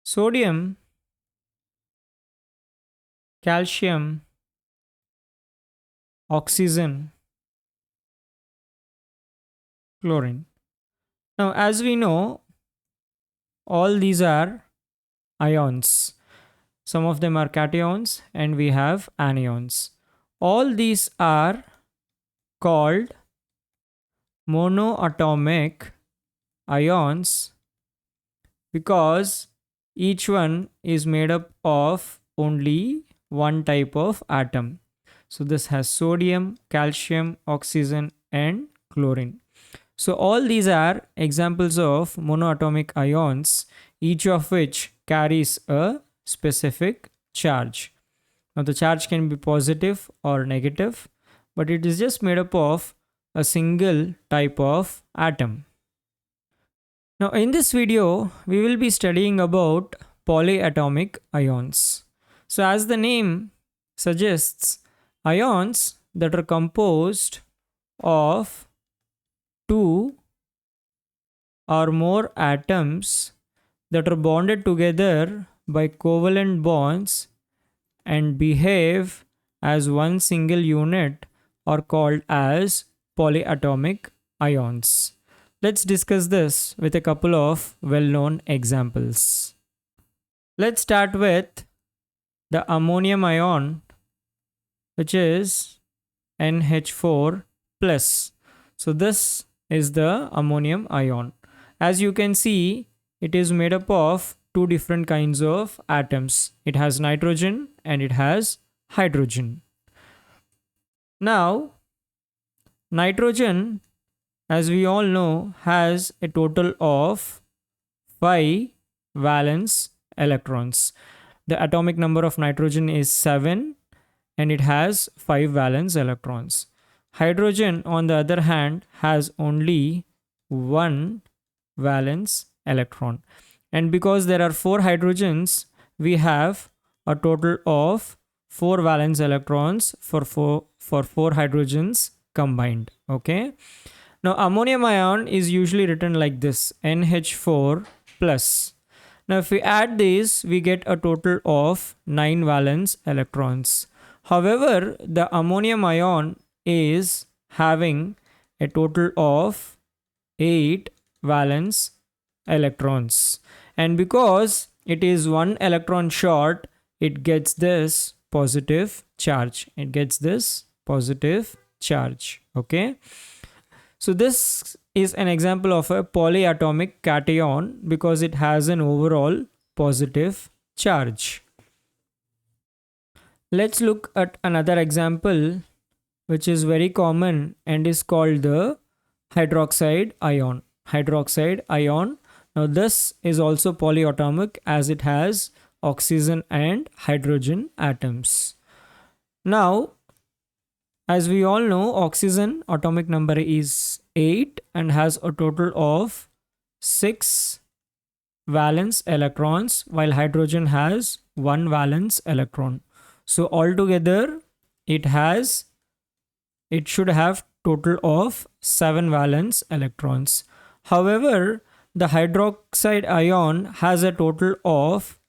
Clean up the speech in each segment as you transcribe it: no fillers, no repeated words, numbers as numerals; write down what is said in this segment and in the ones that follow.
sodium, calcium, oxygen, chlorine. Now, as we know, all these are ions. Some of them are cations and we have anions. All these are called monoatomic ions because each one is made up of only one type of atom. So this has sodium, calcium, oxygen, and chlorine. So all these are examples of monoatomic ions, each of which carries a specific charge. Now the charge can be positive or negative, but it is just made up of a single type of atom. Now in this video, we will be studying about polyatomic ions. So as the name suggests, ions that are composed of two or more atoms that are bonded together by covalent bonds and behave as one single unit are called as polyatomic ions. Let's discuss this with a couple of well-known examples. Let's start with the ammonium ion, which is NH4 plus. So this is the ammonium ion. As you can see, it is made up of two different kinds of atoms. It has nitrogen and it has hydrogen. Now, nitrogen, as we all know, has a total of 5 valence electrons. The atomic number of nitrogen is 7 and it has 5 valence electrons. Hydrogen, on the other hand, has only 1 valence electron. And because there are 4 hydrogens, we have a total of 4 valence electrons for 4 hydrogens combined. Okay. Now ammonium ion is usually written like this, NH4 plus. Now if we add these, we get a total of 9 valence electrons. However, the ammonium ion is having a total of 8 valence electrons, and because it is 1 electron short, it gets this positive charge. Okay, so this is an example of a polyatomic cation because it has an overall positive charge. Let's look at another example which is very common and is called the hydroxide ion. Now this is also polyatomic as it has oxygen and hydrogen atoms. Now, as we all know, oxygen atomic number is 8 and has a total of 6 valence electrons, while hydrogen has 1 valence electron. So altogether it should have total of 7 valence electrons. However, the hydroxide ion has a total of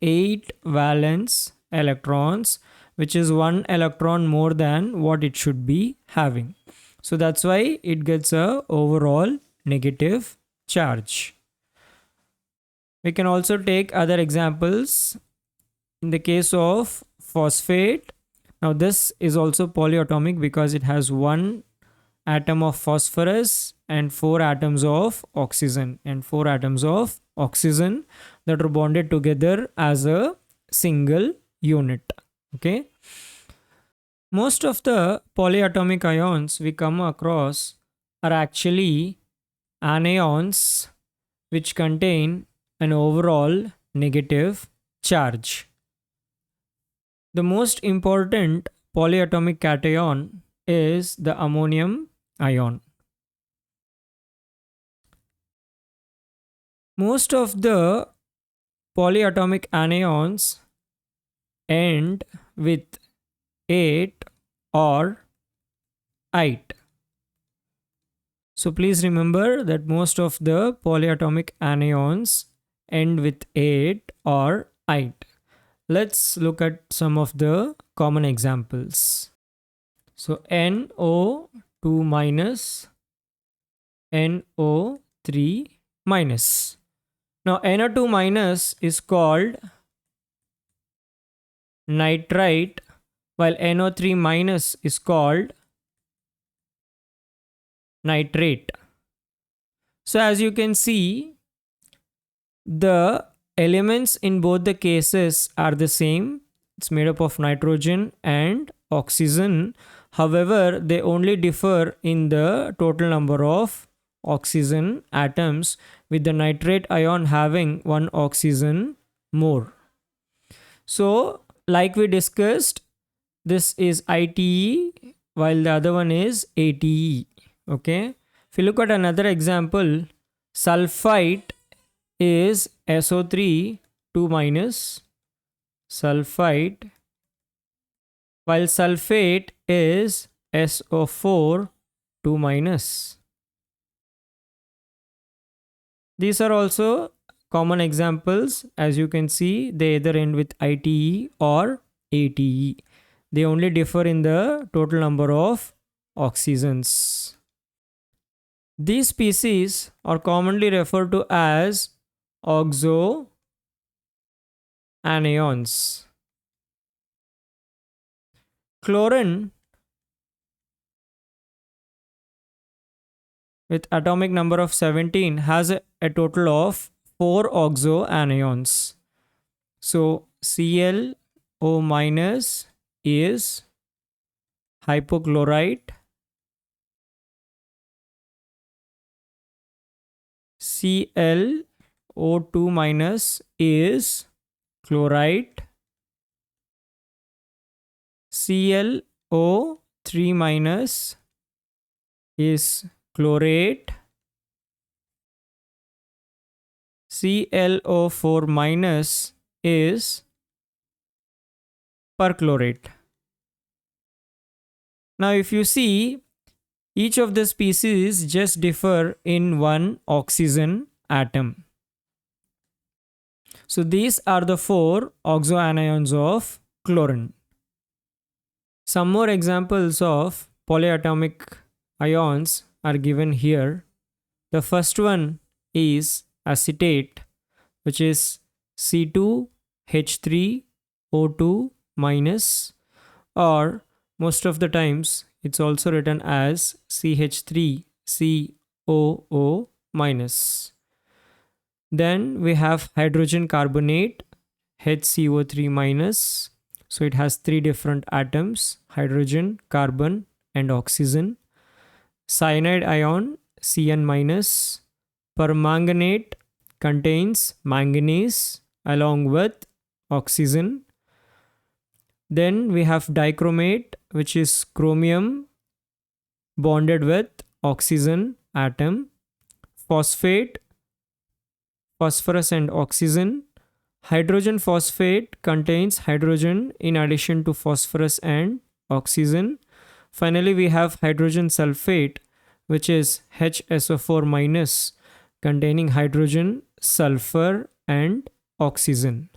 8 valence electrons, which is 1 electron more than what it should be having. So that's why it gets a overall negative charge. We can also take other examples. In the case of phosphate, now this is also polyatomic because it has 1 atom of phosphorus and 4 atoms of oxygen that are bonded together as a single unit. Okay, most of the polyatomic ions we come across are actually anions which contain an overall negative charge. The most important polyatomic cation is the ammonium ion. Most of the polyatomic anions end with 8 or 8. So please remember that most of the polyatomic anions end with 8 or ite. Let's look at some of the common examples. So NO2 minus, NO3 minus. Now NO2 minus is called nitrite, while NO3 minus is called nitrate. So as you can see, the elements in both the cases are the same. It's made up of nitrogen and oxygen. However, they only differ in the total number of oxygen atoms, with the nitrate ion having one oxygen more. So, like we discussed, this is ITE while the other one is ATE. Okay. If you look at another example, sulfite is SO3 2 minus, sulfite, while sulfate is SO4 2 minus. These are also common examples. As you can see, they either end with ITE or ATE. They only differ in the total number of oxygens. These species are commonly referred to as oxo anions. Chlorine with atomic number of 17 has a total of 4 oxo anions. So ClO minus is hypochlorite, ClO2 minus is chlorite, ClO3 minus is chlorate, ClO4 minus is perchlorate. Now if you see, each of the species just differ in one oxygen atom. So these are the 4 oxoanions of chlorine. Some more examples of polyatomic ions are given here. The first one is acetate, which is C2H3O2 minus, or most of the times it's also written as CH3COO minus. Then we have hydrogen carbonate, HCO3 minus. So it has 3 different atoms: hydrogen, carbon and oxygen. Cyanide ion, Cn minus. Permanganate contains manganese along with oxygen. Then we have dichromate, which is chromium bonded with oxygen atom. Phosphate, phosphorus and oxygen. Hydrogen phosphate contains hydrogen in addition to phosphorus and oxygen. Finally, we have hydrogen sulfate, which is HSO4 minus, containing hydrogen, sulfur and oxygen.